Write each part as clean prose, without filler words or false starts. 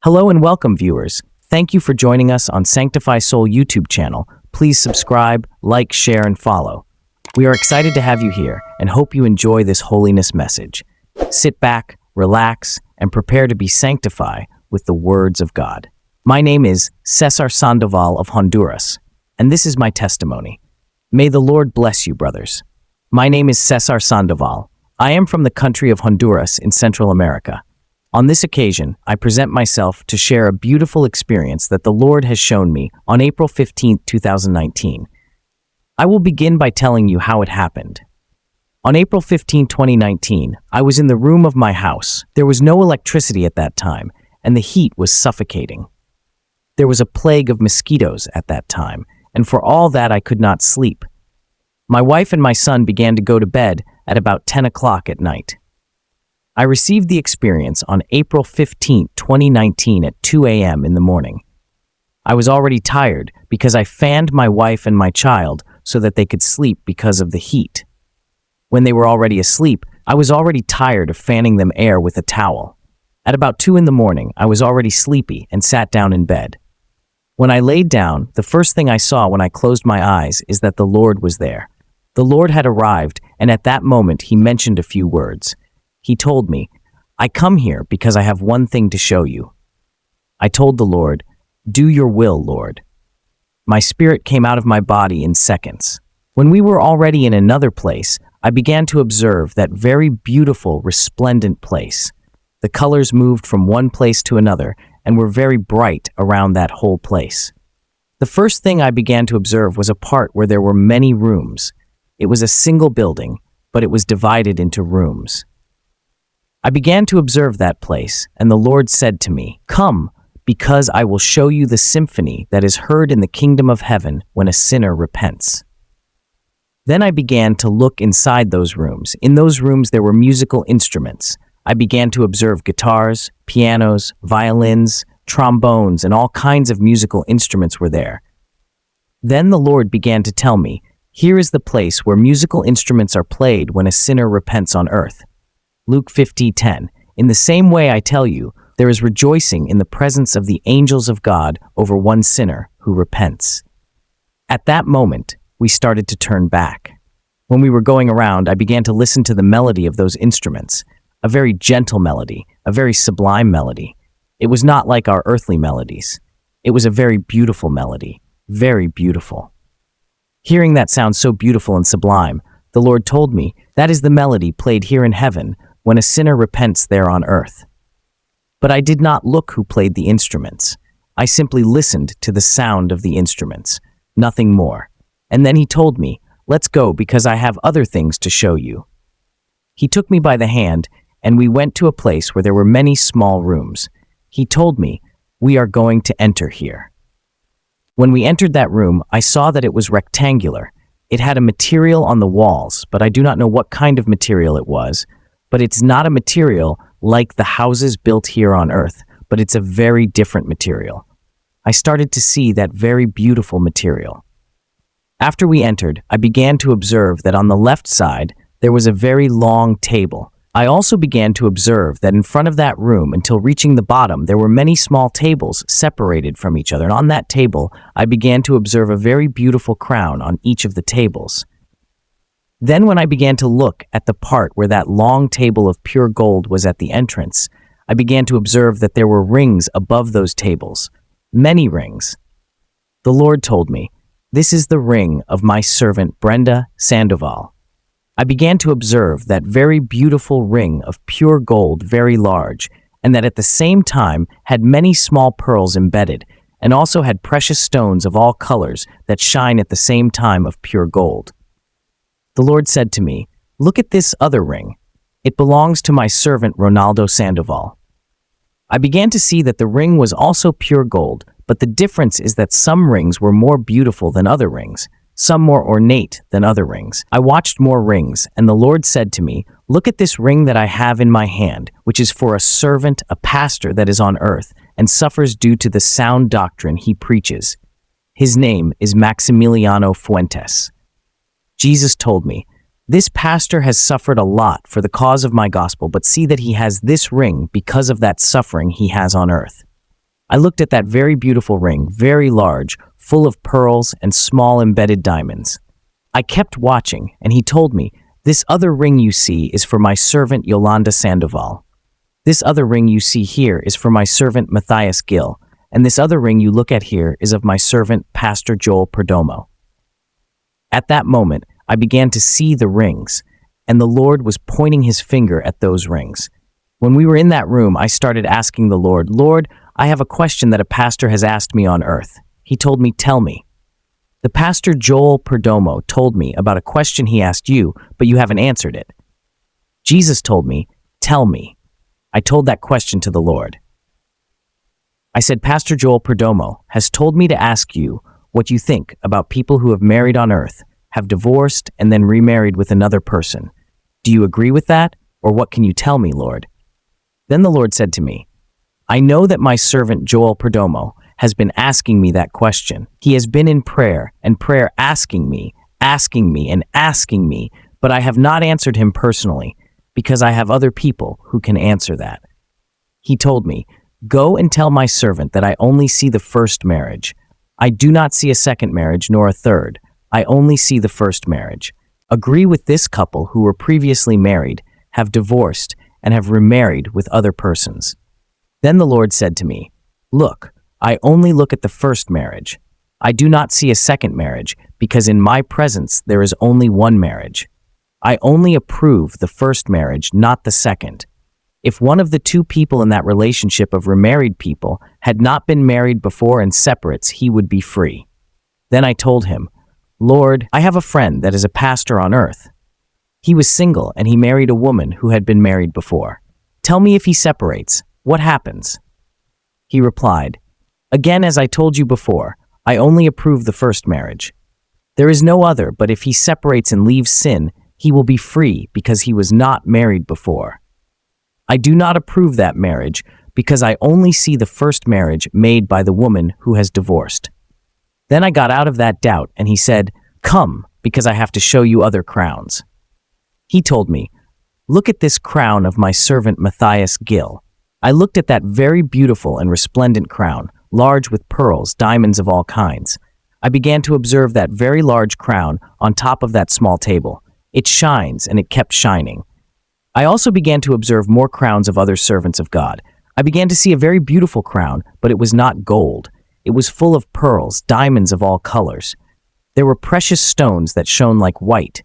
Hello and welcome, viewers. Thank you for joining us on Sanctify Soul YouTube channel. Please subscribe, like, share, and follow. We are excited to have you here and hope you enjoy this holiness message. Sit back, relax, and prepare to be sanctified with the words of God. My name is Cesar Sandoval of Honduras, and this is my testimony. May the Lord bless you, brothers. My name is Cesar Sandoval. I am from the country of Honduras in Central America. On this occasion, I present myself to share a beautiful experience that the Lord has shown me on April 15, 2019. I will begin by telling you how it happened. On April 15, 2019, I was in the room of my house. There was no electricity at that time, and the heat was suffocating. There was a plague of mosquitoes at that time, and for all that I could not sleep. My wife and my son began to go to bed at about 10 o'clock at night. I received the experience on April 15, 2019 at 2 a.m. in the morning. I was already tired because I fanned my wife and my child so that they could sleep because of the heat. When they were already asleep, I was already tired of fanning them air with a towel. At about 2 in the morning, I was already sleepy and sat down in bed. When I laid down, the first thing I saw when I closed my eyes is that the Lord was there. The Lord had arrived, and at that moment he mentioned a few words. He told me, "I come here because I have one thing to show you." I told the Lord, "Do your will, Lord." My spirit came out of my body in seconds. When we were already in another place, I began to observe that very beautiful, resplendent place. The colors moved from one place to another and were very bright around that whole place. The first thing I began to observe was a part where there were many rooms. It was a single building, but it was divided into rooms. I began to observe that place, and the Lord said to me, "Come, because I will show you the symphony that is heard in the kingdom of heaven when a sinner repents." Then I began to look inside those rooms. In those rooms there were musical instruments. I began to observe guitars, pianos, violins, trombones, and all kinds of musical instruments were there. Then the Lord began to tell me, "Here is the place where musical instruments are played when a sinner repents on earth." Luke 50:10. In the same way I tell you, there is rejoicing in the presence of the angels of God over one sinner who repents. At that moment, we started to turn back. When we were going around, I began to listen to the melody of those instruments, a very gentle melody, a very sublime melody. It was not like our earthly melodies. It was a very beautiful melody, very beautiful. Hearing that sound so beautiful and sublime, the Lord told me, that is the melody played here in heaven when a sinner repents there on earth. But I did not look who played the instruments. I simply listened to the sound of the instruments, nothing more. And then he told me, "Let's go because I have other things to show you." He took me by the hand, and we went to a place where there were many small rooms. He told me, "We are going to enter here." When we entered that room, I saw that it was rectangular. It had a material on the walls, but I do not know what kind of material it was. But it's not a material like the houses built here on earth, but it's a very different material. I started to see that very beautiful material. After we entered, I began to observe that on the left side, there was a very long table. I also began to observe that in front of that room, until reaching the bottom, there were many small tables separated from each other. And on that table, I began to observe a very beautiful crown on each of the tables. Then when I began to look at the part where that long table of pure gold was at the entrance, I began to observe that there were rings above those tables, many rings. The Lord told me, "This is the ring of my servant Brenda Sandoval." I began to observe that very beautiful ring of pure gold, very large, and that at the same time had many small pearls embedded, and also had precious stones of all colors that shine at the same time of pure gold. The Lord said to me, "Look at this other ring. It belongs to my servant Ronaldo Sandoval." I began to see that the ring was also pure gold, but the difference is that some rings were more beautiful than other rings, some more ornate than other rings. I watched more rings, and the Lord said to me, "Look at this ring that I have in my hand, which is for a servant, a pastor that is on earth, and suffers due to the sound doctrine he preaches. His name is Maximiliano Fuentes." Jesus told me, "This pastor has suffered a lot for the cause of my gospel, but see that he has this ring because of that suffering he has on earth." I looked at that very beautiful ring, very large, full of pearls and small embedded diamonds. I kept watching, and he told me, "This other ring you see is for my servant Yolanda Sandoval. This other ring you see here is for my servant Matthias Gill, and this other ring you look at here is of my servant Pastor Joel Perdomo." At that moment, I began to see the rings, and the Lord was pointing his finger at those rings. When we were in that room, I started asking the Lord, "Lord, I have a question that a pastor has asked me on earth." He told me, "Tell me." The pastor Joel Perdomo told me about a question he asked you, but you haven't answered it. Jesus told me, "Tell me." I told that question to the Lord. I said, "Pastor Joel Perdomo has told me to ask you what you think about people who have married on earth, have divorced, and then remarried with another person. Do you agree with that? Or what can you tell me, Lord?" Then the Lord said to me, "I know that my servant Joel Perdomo has been asking me that question. He has been in prayer, and prayer asking me, but I have not answered him personally, because I have other people who can answer that." He told me, "Go and tell my servant that I only see the first marriage. I do not see a second marriage nor a third. I only see the first marriage. Agree with this couple who were previously married, have divorced, and have remarried with other persons." Then the Lord said to me, "Look, I only look at the first marriage. I do not see a second marriage, because in my presence there is only one marriage. I only approve the first marriage, not the second. If one of the two people in that relationship of remarried people had not been married before and separates, he would be free." Then I told him, "Lord, I have a friend that is a pastor on earth. He was single and he married a woman who had been married before. Tell me, if he separates, what happens?" He replied, "Again, as I told you before, I only approve the first marriage. There is no other, but if he separates and leaves sin, he will be free because he was not married before. I do not approve that marriage because I only see the first marriage made by the woman who has divorced." Then I got out of that doubt, and he said, "Come, because I have to show you other crowns." He told me, "Look at this crown of my servant Matthias Gill." I looked at that very beautiful and resplendent crown, large with pearls, diamonds of all kinds. I began to observe that very large crown on top of that small table. It shines, and it kept shining. I also began to observe more crowns of other servants of God. I began to see a very beautiful crown, but it was not gold. It was full of pearls, diamonds of all colors. There were precious stones that shone like white.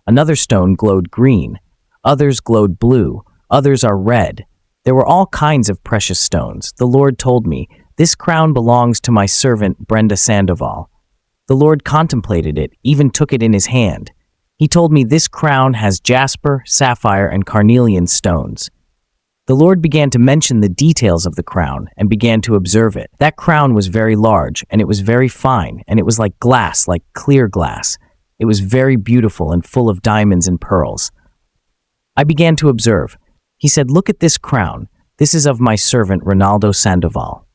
Another stone glowed green. Others glowed blue. Others are red. There were all kinds of precious stones. The Lord told me, "This crown belongs to my servant Brenda Sandoval." The Lord contemplated it, even took it in his hand. He told me, "This crown has jasper, sapphire, and carnelian stones." The Lord began to mention the details of the crown and began to observe it. That crown was very large, and it was very fine, and it was like glass, like clear glass. It was very beautiful and full of diamonds and pearls. I began to observe. He said, "Look at this crown. This is of my servant Ronaldo Sandoval."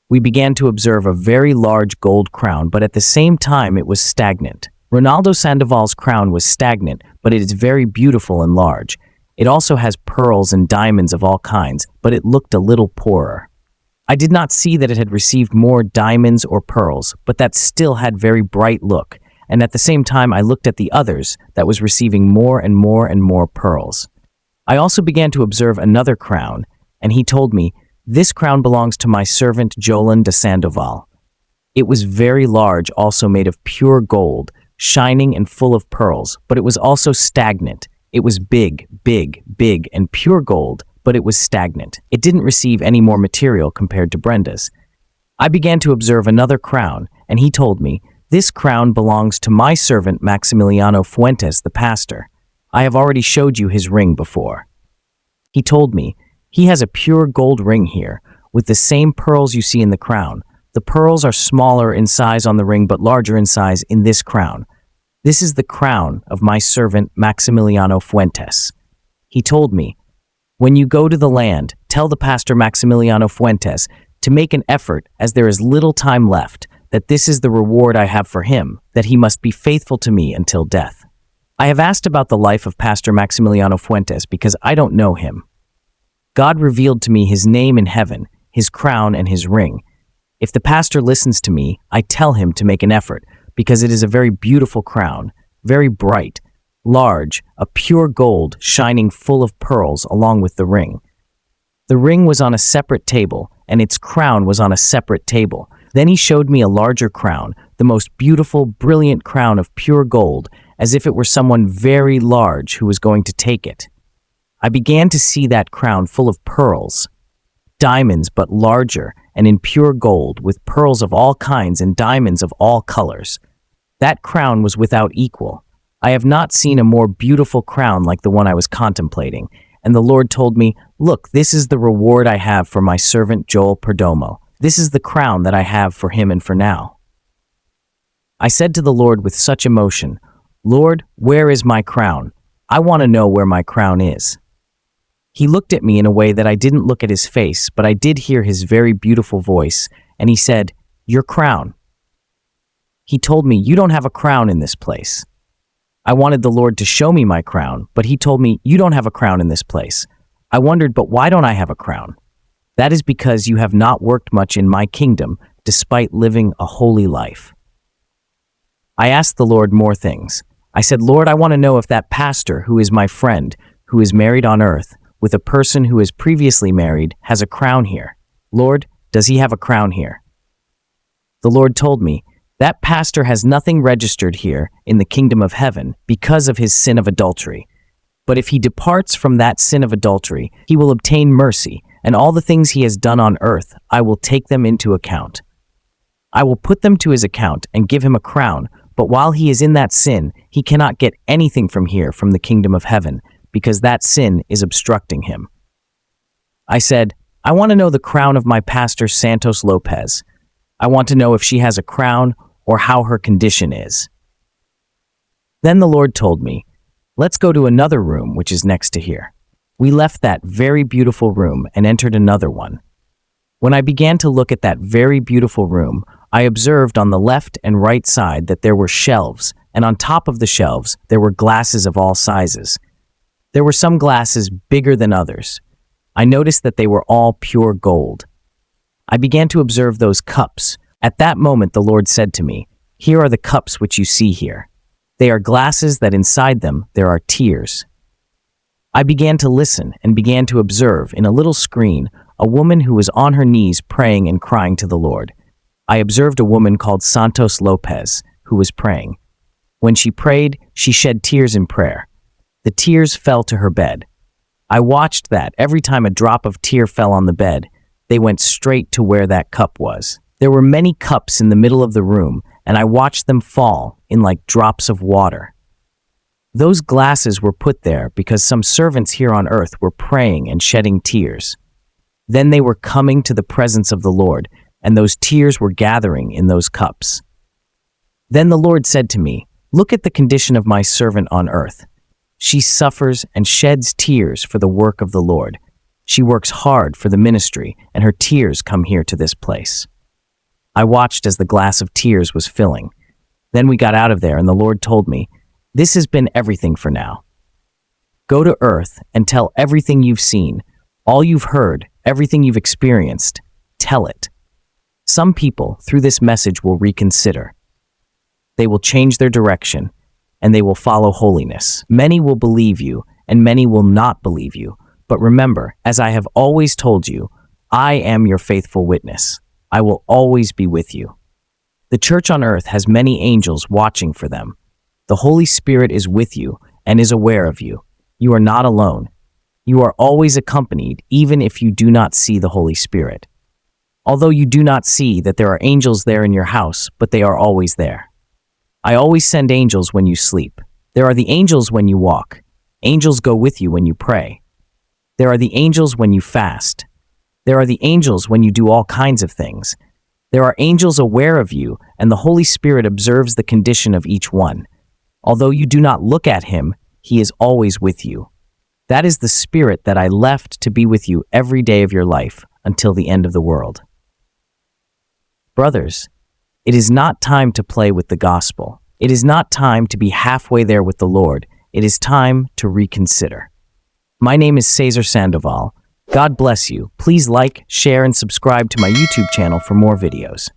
We began to observe a very large gold crown, but at the same time it was stagnant. Ronaldo Sandoval's crown was stagnant, but it is very beautiful and large. It also has pearls and diamonds of all kinds, but it looked a little poorer. I did not see that it had received more diamonds or pearls, but that still had very bright look, and at the same time I looked at the others that was receiving more and more and more pearls. I also began to observe another crown, and he told me, "This crown belongs to my servant Jolan de Sandoval." It was very large, also made of pure gold, shining and full of pearls, but it was also stagnant. It was big, big, big, and pure gold, but it was stagnant. It didn't receive any more material compared to Brenda's. I began to observe another crown, and he told me, "This crown belongs to my servant Maximiliano Fuentes, the pastor. I have already showed you his ring before." He told me, "He has a pure gold ring here, with the same pearls you see in the crown. The pearls are smaller in size on the ring, but larger in size in this crown. This is the crown of my servant Maximiliano Fuentes." He told me, "When you go to the land, tell the pastor Maximiliano Fuentes to make an effort, as there is little time left, that this is the reward I have for him, that he must be faithful to me until death." I have asked about the life of Pastor Maximiliano Fuentes because I don't know him. God revealed to me his name in heaven. his crown, and his ring. If the pastor listens to me, I tell him to make an effort, because it is a very beautiful crown, very bright, large, a pure gold, shining full of pearls along with the ring. The ring was on a separate table, and its crown was on a separate table. Then he showed me a larger crown, the most beautiful, brilliant crown of pure gold, as if it were someone very large who was going to take it. I began to see that crown full of pearls, diamonds but larger, and in pure gold, with pearls of all kinds and diamonds of all colors. That crown was without equal. I have not seen a more beautiful crown like the one I was contemplating, and the Lord told me, "Look, this is the reward I have for my servant Joel Perdomo. This is the crown that I have for him and for now." I said to the Lord with such emotion, "Lord, where is my crown? I want to know where my crown is." He looked at me in a way that I didn't look at his face, but I did hear his very beautiful voice, and he said, "Your crown." He told me, "You don't have a crown in this place." I wanted the Lord to show me my crown, but he told me, "You don't have a crown in this place." I wondered, but why don't I have a crown? That is because you have not worked much in my kingdom, despite living a holy life. I asked the Lord more things. I said, "Lord, I want to know if that pastor, who is my friend, who is married on earth, with a person who is previously married, has a crown here. Lord, does he have a crown here?" The Lord told me, "That pastor has nothing registered here in the kingdom of heaven because of his sin of adultery. But if he departs from that sin of adultery, he will obtain mercy, and all the things he has done on earth, I will take them into account. I will put them to his account and give him a crown, but while he is in that sin, he cannot get anything from here, from the kingdom of heaven, because that sin is obstructing him." I said, "I want to know the crown of my pastor Santos Lopez. I want to know if she has a crown or how her condition is." Then the Lord told me, "Let's go to another room which is next to here." We left that very beautiful room and entered another one. When I began to look at that very beautiful room, I observed on the left and right side that there were shelves, and on top of the shelves there were glasses of all sizes. There were some glasses bigger than others. I noticed that they were all pure gold. I began to observe those cups. At that moment the Lord said to me, "Here are the cups which you see here. They are glasses that inside them there are tears." I began to listen and began to observe in a little screen a woman who was on her knees praying and crying to the Lord. I observed a woman called Santos Lopez who was praying. When she prayed, she shed tears in prayer. The tears fell to her bed. I watched that every time a drop of tear fell on the bed, they went straight to where that cup was. There were many cups in the middle of the room, and I watched them fall in like drops of water. Those glasses were put there because some servants here on earth were praying and shedding tears. Then they were coming to the presence of the Lord, and those tears were gathering in those cups. Then the Lord said to me, "Look at the condition of my servant on earth. She suffers and sheds tears for the work of the Lord. She works hard for the ministry, and her tears come here to this place." I watched as the glass of tears was filling. Then we got out of there, and the Lord told me, "This has been everything for now. Go to earth and tell everything you've seen, all you've heard, everything you've experienced. Tell it. Some people, through this message, will reconsider. They will change their direction, and they will follow holiness. Many will believe you, and many will not believe you. But remember, as I have always told you, I am your faithful witness. I will always be with you. The church on earth has many angels watching for them. The Holy Spirit is with you and is aware of you. You are not alone. You are always accompanied, even if you do not see the Holy Spirit. Although you do not see that there are angels there in your house, but they are always there. I always send angels when you sleep. There are the angels when you walk. Angels go with you when you pray. There are the angels when you fast. There are the angels when you do all kinds of things. There are angels aware of you, and the Holy Spirit observes the condition of each one. Although you do not look at him, he is always with you. That is the Spirit that I left to be with you every day of your life until the end of the world. Brothers, it is not time to play with the gospel. It is not time to be halfway there with the Lord. It is time to reconsider. My name is Cesar Sandoval. God bless you. Please like, share, and subscribe to my YouTube channel for more videos.